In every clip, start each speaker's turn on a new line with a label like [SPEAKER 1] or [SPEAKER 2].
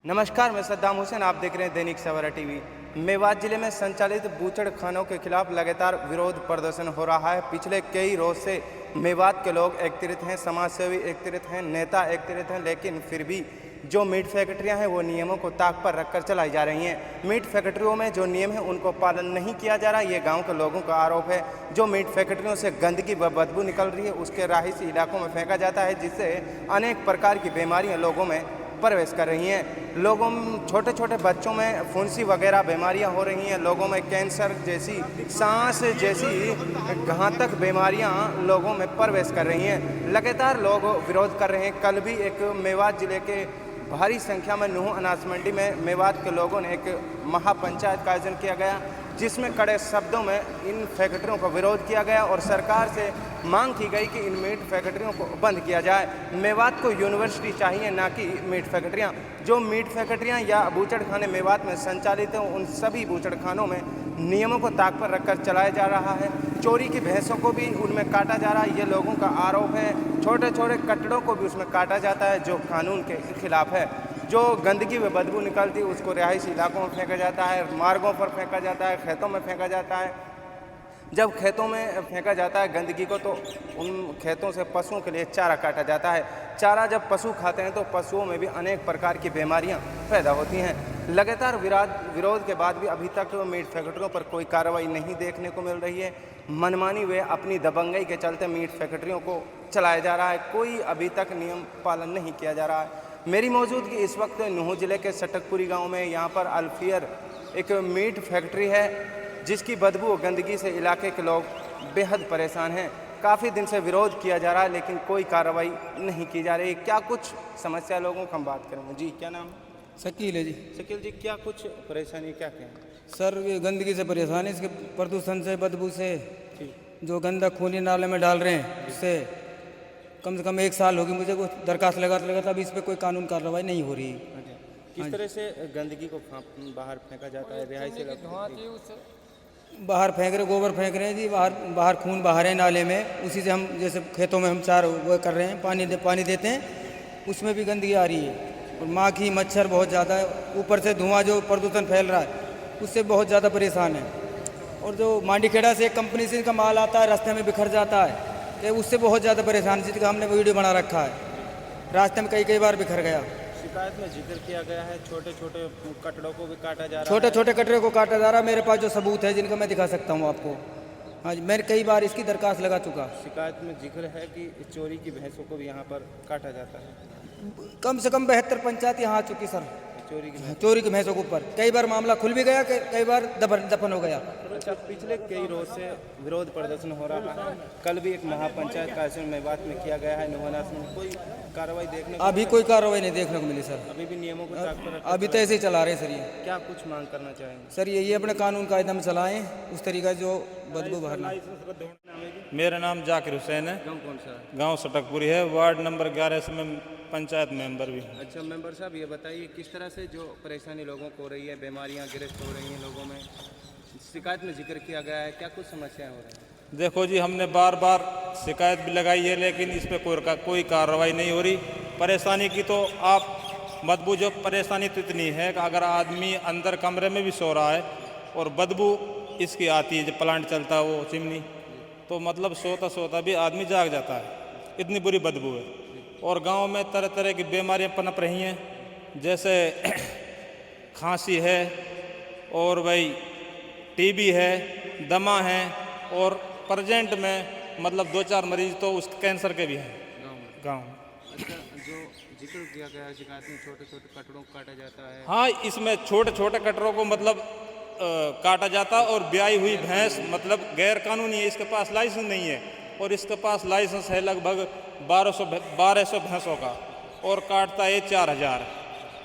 [SPEAKER 1] नमस्कार, मैं सद्दाम हुसैन। आप देख रहे हैं दैनिक सवेरा टीवी। मेवात जिले में संचालित बूचड़ खानों के खिलाफ लगातार विरोध प्रदर्शन हो रहा है। पिछले कई रोज से मेवात के लोग एकत्रित हैं, समाजसेवी एकत्रित हैं, नेता एकत्रित हैं, लेकिन फिर भी जो मीट फैक्ट्रियां हैं वो नियमों को ताक पर रखकर चलाई जा रही हैं। मीट फैक्ट्रियों में जो नियम है उनको पालन नहीं किया जा रहा, ये गाँव के लोगों का आरोप है। जो मीट फैक्ट्रियों से गंदगी व बदबू निकल रही है उसके राहिसी इलाकों में फेंका जाता है, जिससे अनेक प्रकार की बीमारियाँ लोगों में प्रवेश कर रही हैं। लोगों में छोटे छोटे बच्चों में फुंसी वगैरह बीमारियां हो रही हैं। लोगों में कैंसर जैसी, सांस जैसी घातक बीमारियां लोगों में प्रवेश कर रही हैं। लगातार लोग विरोध कर रहे हैं। कल भी एक मेवात जिले के भारी संख्या में नूह अनाज मंडी में मेवात के लोगों ने एक महापंचायत का आयोजन किया गया, जिसमें कड़े शब्दों में इन फैक्ट्रियों का विरोध किया गया और सरकार से मांग की गई कि इन मीट फैक्ट्रियों को बंद किया जाए। मेवात को यूनिवर्सिटी चाहिए, ना कि मीट फैक्ट्रियां। जो मीट फैक्ट्रियां या बूचड़खाने मेवात में संचालित हैं, उन सभी बूचड़खानों में नियमों को ताक पर रखकर चलाया जा रहा है। चोरी की भैंसों को भी उनमें काटा जा रहा है, ये लोगों का आरोप है। छोटे छोटे कटड़ों को भी उसमें काटा जाता है, जो कानून के खिलाफ है। जो गंदगी व बदबू निकलती है उसको रिहायशी इलाकों में फेंका जाता है, मार्गों पर फेंका जाता है, खेतों में फेंका जाता है। जब खेतों में फेंका जाता है गंदगी को, तो उन खेतों से पशुओं के लिए चारा काटा जाता है। चारा जब पशु खाते हैं तो पशुओं में भी अनेक प्रकार की बीमारियां पैदा होती हैं। लगातार विरोध के बाद भी अभी तक मीट फैक्ट्रियों पर कोई कार्रवाई नहीं देखने को मिल रही है। मनमानी व अपनी दबंगई के चलते मीट फैक्ट्रियों को चलाया जा रहा है। कोई अभी तक नियम पालन नहीं किया जा रहा है। मेरी मौजूदगी इस वक्त नूह जिले के सटकपुरी गांव में। यहाँ पर अल्फियर एक मीट फैक्ट्री है, जिसकी बदबू और गंदगी से इलाके के लोग बेहद परेशान हैं। काफ़ी दिन से विरोध किया जा रहा है, लेकिन कोई कार्रवाई नहीं की जा रही। क्या कुछ समस्या लोगों को हम बात करेंगे। जी, क्या नाम?
[SPEAKER 2] शकील है जी।
[SPEAKER 1] शकील जी, क्या कुछ परेशानी, क्या कहें?
[SPEAKER 2] सर, ये गंदगी से परेशान है, इसके प्रदूषण से, बदबू से, जो गंदा खूनी नाले में डाल रहे हैं, उससे कम से कम 1 साल होगी मुझे कुछ दरखास्त लगाता, अभी इस पर कोई कानून कार्रवाई नहीं हो रही।
[SPEAKER 1] किस तरह से गंदगी को बाहर फेंका जाता है? रिहायशी
[SPEAKER 2] बाहर फेंक रहे, गोबर फेंक रहे हैं जी, बाहर खून बाहर है नाले में। उसी से हम, जैसे खेतों में हम चार वो कर रहे हैं, पानी देते हैं, उसमें भी गंदगी आ रही है। और माखी मच्छर बहुत ज़्यादा है। ऊपर से धुआं जो प्रदूषण फैल रहा है, उससे बहुत ज़्यादा परेशान है। और जो मांडीखेड़ा से एक कंपनी से इनका माल आता है, रास्ते में बिखर जाता है, तो उससे बहुत ज़्यादा परेशान, जिसका हमने वीडियो बना रखा है। रास्ते में कई बार बिखर गया।
[SPEAKER 1] शिकायत में जिक्र किया गया है छोटे छोटे कटड़ों को भी काटा जा रहा है।
[SPEAKER 2] छोटे छोटे कटरे को काटा जा रहा है। मेरे पास जो सबूत है, जिनका मैं दिखा सकता हूँ आपको। हाँ जी, मैंने कई बार इसकी दरखास्त लगा चुका।
[SPEAKER 1] शिकायत में जिक्र है कि चोरी की भैंसों को भी यहाँ पर काटा जाता है।
[SPEAKER 2] कम से कम 72 पंचायत यहाँ आ चुकी सर, चोरी की भैंसों के ऊपर। कई बार मामला खुल भी गया, कई बार दफन हो गया।
[SPEAKER 1] अच्छा, पिछले कई रोज से विरोध प्रदर्शन हो रहा है। कल भी एक महापंचायत का आयोजन मेवात में किया गया है। नूहनास में कोई कार्रवाई देखने को?
[SPEAKER 2] अभी कोई कार्रवाई नहीं देखने को मिली सर।
[SPEAKER 1] अभी भी नियमों को ताक पर
[SPEAKER 2] अभी तो ऐसे ही चला रहे हैं सर। ये
[SPEAKER 1] क्या कुछ मांग करना चाहेंगे?
[SPEAKER 2] सर, ये अपने कानून कायदा में चलाएं, उस तरीका जो बदबू भरना।
[SPEAKER 3] मेरा नाम जाकिर हुसैन है।
[SPEAKER 1] गाँव कौन सा है?
[SPEAKER 3] गांव सटकपुरी है, वार्ड नंबर 11 से मैं पंचायत मेंबर भी हूँ।
[SPEAKER 1] अच्छा मेंबर साहब, ये बताइए किस तरह से जो परेशानी लोगों को हो रही है, बीमारियां गिरफ्त हो रही हैं लोगों में, शिकायत में जिक्र किया गया है, क्या कुछ समस्याएं हो रही हैं?
[SPEAKER 3] देखो जी, हमने बार बार शिकायत भी लगाई है, लेकिन इस पर कोई कार्रवाई नहीं हो रही। परेशानी की तो आप बदबू, जो परेशानी तो इतनी है कि अगर आदमी अंदर कमरे में भी सो रहा है और बदबू इसकी आती है, जब प्लांट चलता है वो चिमनी, तो मतलब सोता सोता भी आदमी जाग जाता है, इतनी बुरी बदबू है। और गांव में तरह तरह की बीमारियां पनप रही हैं, जैसे खांसी है, और भाई टीबी है, दमा है, और प्रेजेंट में मतलब 2-4 मरीज तो उस कैंसर के भी हैं गाँव में।
[SPEAKER 1] अच्छा, जो जिक्र किया गया है शिकायत में, छोटे छोटे कटड़ों को काटा जाता है।
[SPEAKER 3] हाँ, इसमें छोटे छोटे कटरों को मतलब काटा जाता, और ब्याई हुई भैंस मतलब गैर कानूनी है, इसके पास लाइसेंस नहीं है, और इसके पास लाइसेंस है लगभग 1200 भैंसों का, और काटता है 4000।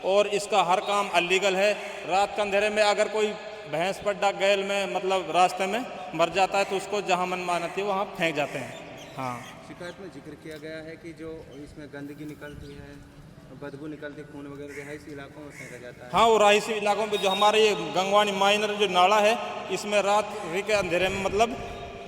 [SPEAKER 3] और इसका हर काम अलीगल है। रात के अंधेरे में अगर कोई भैंस पड्डा गैल में मतलब रास्ते में मर जाता है, तो उसको जहाँ मन मानती है वहाँ फेंक जाते हैं। हाँ,
[SPEAKER 1] शिकायत में जिक्र किया गया है कि जो इसमें गंदगी निकलती है, बदबू निकलती, खून वगैरह रिहायशी इलाकों में फेंका जाता है।
[SPEAKER 3] हाँ, वो रिहायशी इलाकों में जो हमारे ये गंगवानी माइनर जो नाला है, इसमें रात के अंधेरे में मतलब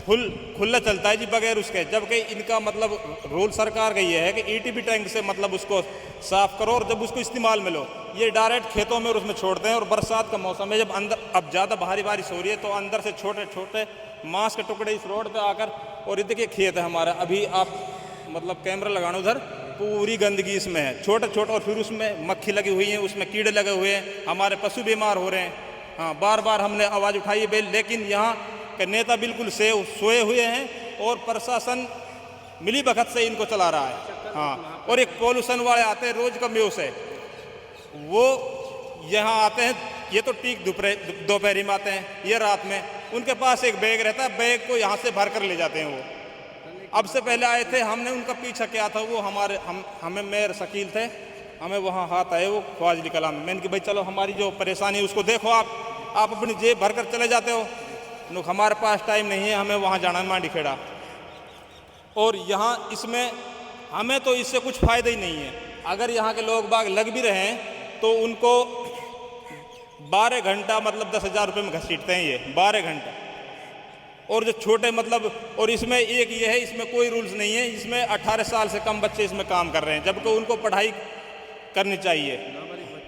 [SPEAKER 3] खुला चलता है जी बगैर उसके, जबकि इनका मतलब रूल सरकार का ये है कि ईटीबी टैंक से मतलब उसको साफ करो और जब उसको इस्तेमाल में लो। ये डायरेक्ट खेतों में और उसमें छोड़ते हैं। और बरसात का मौसम है, जब अंदर अब ज़्यादा भारी बारिश हो रही है तो अंदर से छोटे छोटे मांस के टुकड़े इस रोड पे आकर, और ये देखिए खेत है हमारा, अभी आप मतलब कैमरा लगाना उधर, पूरी गंदगी इसमें है, छोटे छोटे, और फिर उसमें मक्खी लगी हुई है, उसमें कीड़े लगे हुए हैं, हमारे पशु बीमार हो रहे हैं। हाँ, बार बार हमने आवाज़ उठाई है, लेकिन यहाँ के नेता बिल्कुल सोए हुए हैं और प्रशासन मिली भगत से इनको चला रहा है। हाँ, और एक पॉल्यूशन वाले आते हैं रोज का म्यूस है, वो यहाँ आते हैं, ये तो ठीक दोपहरी में आते हैं, ये रात में, उनके पास एक बैग रहता है, बैग को यहाँ से भर कर ले जाते हैं वो। अब से पहले आए थे, हमने उनका पीछा किया था, वो हमें मेयर शकील थे, हमें वहाँ हाथ आए वो ख्वाजली कलाम में। मैंने कि भाई चलो हमारी जो परेशानी है उसको देखो, आप अपनी जेब भर कर चले जाते हो, हमारे पास टाइम नहीं है, हमें वहाँ जाना है मांडी खेड़ा। और यहाँ इसमें हमें तो इससे कुछ फ़ायदा ही नहीं है। अगर यहाँ के लोग बाग लग भी रहे हैं तो उनको 12 घंटा मतलब 10,000 रुपये में घसीटते हैं ये 12 घंटा। और जो छोटे मतलब, और इसमें एक ये है, इसमें कोई रूल्स नहीं है, इसमें 18 साल से कम बच्चे इसमें काम कर रहे हैं, जबकि उनको पढ़ाई करनी चाहिए।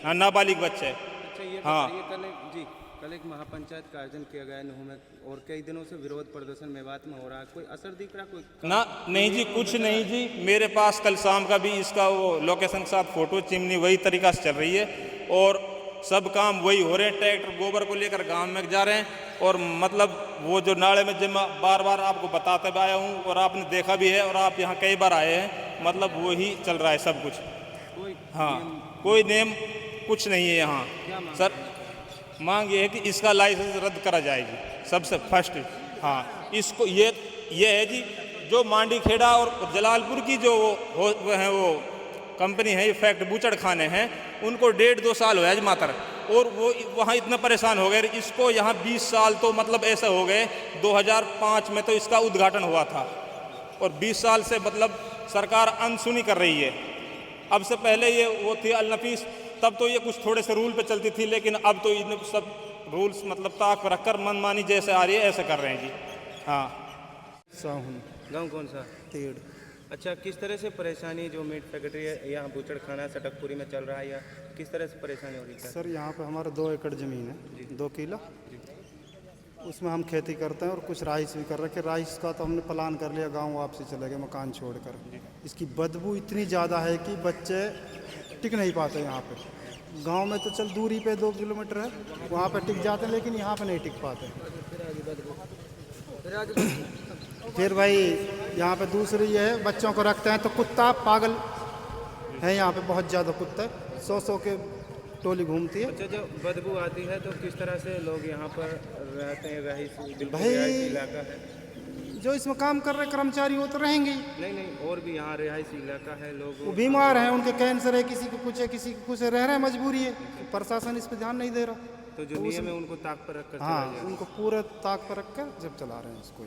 [SPEAKER 3] हाँ, नाबालिग बच्चे।
[SPEAKER 1] हाँ कल एक महापंचायत का आयोजन किया गया नूह में, और कई दिनों से विरोध प्रदर्शन मेवात में हो रहा है, कोई असर दिख रहा कोई?
[SPEAKER 3] ना, नहीं जी, कुछ नहीं जी। मेरे पास कल शाम का भी इसका वो लोकेशन के साथ फोटो, चिमनी वही तरीका से चल रही है और सब काम वही हो रहे हैं। ट्रैक्टर गोबर को लेकर गांव में जा रहे हैं, और मतलब वो जो नाले में जमा, बार बार आपको बताते भी आया हूँ और आपने देखा भी है, और आप यहाँ कई बार आए हैं, मतलब वही चल रहा है सब कुछ। हाँ, कोई नियम कुछ नहीं है यहाँ सर। मांग ये है कि इसका लाइसेंस रद्द करा जाएगी सबसे फर्स्ट। हाँ, इसको ये है जी, जो मांडी खेड़ा और जलालपुर की जो वो हैं, वो कंपनी है, ये फैक्ट बूचड़ खाने हैं, उनको 1.5-2 साल हो गया जी मात्र, और वो वहाँ इतना परेशान हो गए। इसको यहाँ 20 साल तो मतलब ऐसे हो गए, 2005 में तो इसका उद्घाटन हुआ था, और 20 साल से मतलब सरकार अनसुनी कर रही है। अब से पहले ये वो थी अल-नफीस, तब तो ये कुछ थोड़े से रूल पे चलती थी, लेकिन अब तो इन सब रूल्स मतलब ताक पर रखकर मनमानी जैसे आ रही है ऐसे कर रहे हैं जी। हाँ,
[SPEAKER 1] गाँव कौन सा?
[SPEAKER 2] तीड़।
[SPEAKER 1] अच्छा, किस तरह से परेशानी, जो मीट फैक्ट्री है यहाँ बूचड़ खाना सटकपुरी में चल रहा है, या किस तरह से परेशानी हो रही है?
[SPEAKER 4] सर, यहाँ पे हमारा 2 एकड़ ज़मीन है, 2 किला, उसमें हम खेती करते हैं और कुछ राइस भी कर रखे। राइस का तो हमने प्लान कर लिया, गांव वापसी चले गए मकान छोड़कर। इसकी बदबू इतनी ज़्यादा है कि बच्चे टिक नहीं पाते यहाँ पे। गांव में तो चल दूरी पे 2 किलोमीटर है, वहाँ पे टिक जाते हैं, लेकिन यहाँ पे नहीं टिक पाते। फिर भाई यहाँ पे दूसरी ये है, बच्चों को रखते हैं तो कुत्ता पागल है यहाँ पे, बहुत ज़्यादा कुत्ता है, 100 के टोली घूमती है।
[SPEAKER 1] अच्छा, जब बदबू आती है तो किस तरह से लोग यहाँ पर रहते हैं? रहीस
[SPEAKER 4] भाई
[SPEAKER 1] इलाका है,
[SPEAKER 4] जो इसमें काम कर रहे कर्मचारी वो तो रहेंगे ही।
[SPEAKER 1] नहीं, और भी यहाँ रिहायशी इलाका है, लोग
[SPEAKER 4] वो बीमार हैं, उनके कैंसर है, किसी को कुछ है, किसी को कुछ है, रह रहे हैं, मजबूरी है, प्रशासन इस पर ध्यान नहीं दे रहा।
[SPEAKER 1] तो जो नियम है उनको ताक पर रखकर
[SPEAKER 4] हाँ, उनको पूरा ताक पर रखकर जब चला रहे हैं इसको।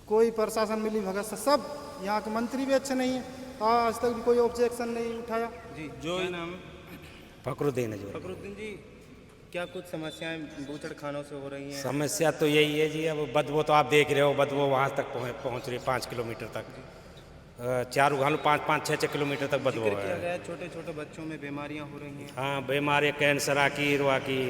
[SPEAKER 4] कोई प्रशासन मिली भगत से, सब यहाँ के मंत्री भी अच्छे नहीं है, आज तक भी कोई ऑब्जेक्शन नहीं उठाया
[SPEAKER 1] जी। जो नाम
[SPEAKER 5] फखरुद्दीन है।
[SPEAKER 1] फखरुद्दीन जी, क्या कुछ समस्याएं बूचड़ खानों से हो रही हैं?
[SPEAKER 5] समस्या तो यही है जी, अब बदबू तो आप देख रहे हो, बदबू वहाँ तक पहुँच रही है 5 किलोमीटर तक, 4 उघालू 5-6 किलोमीटर तक बदबू है।
[SPEAKER 1] छोटे छोटे बच्चों में बीमारियां हो रही हैं।
[SPEAKER 5] हाँ, बीमारी कैंसर की, रुआ की,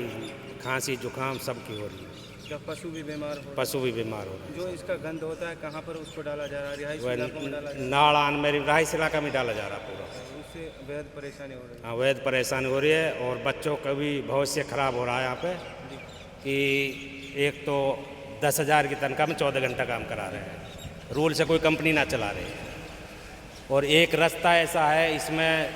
[SPEAKER 5] खांसी जुकाम सब की हो रही है।
[SPEAKER 1] जब पशु भी बीमार हो
[SPEAKER 5] पशु भी बीमार हो रहे हैं।
[SPEAKER 1] जो इसका गंद होता है कहाँ पर उसको डाला जा रहा है? रिहायशी इलाकों में डाला जा रहा
[SPEAKER 5] नाड़ान मेरी रहायशी इलाका में डाला जा रहा पूरा,
[SPEAKER 1] है, उससे बेहद परेशानी हो रही है।
[SPEAKER 5] हाँ, वैध परेशानी हो रही है, और बच्चों का भी भविष्य खराब हो रहा है यहाँ पे, कि एक तो 10,000 की तनख्वाह में 14 घंटा काम करा रहे हैं, रूल से कोई कंपनी ना चला रही है, और एक रास्ता ऐसा है, इसमें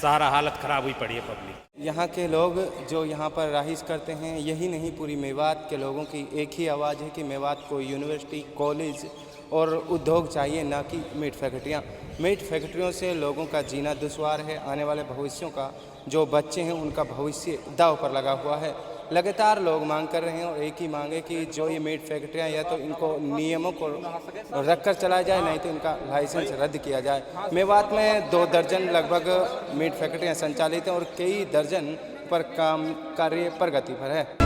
[SPEAKER 5] सारा हालत ख़राब हुई पड़ी है पब्लिक।
[SPEAKER 1] यहाँ के लोग जो यहाँ पर रहाइश करते हैं, यही नहीं पूरी मेवात के लोगों की एक ही आवाज़ है कि मेवात को यूनिवर्सिटी, कॉलेज और उद्योग चाहिए, ना कि मीट फैक्ट्रियाँ। मीट फैक्ट्रियों से लोगों का जीना दुश्वार है, आने वाले भविष्यों का, जो बच्चे हैं उनका भविष्य दांव पर लगा हुआ है। लगातार लोग मांग कर रहे हैं, और एक ही मांग है कि जो ये मीट फैक्ट्रियाँ, या तो इनको नियमों को रख कर चलाया जाए, नहीं तो इनका लाइसेंस रद्द किया जाए। मेवात में 2 दर्जन लगभग मीट फैक्ट्रियाँ संचालित हैं, और कई दर्जन पर काम कार्य प्रगति पर है।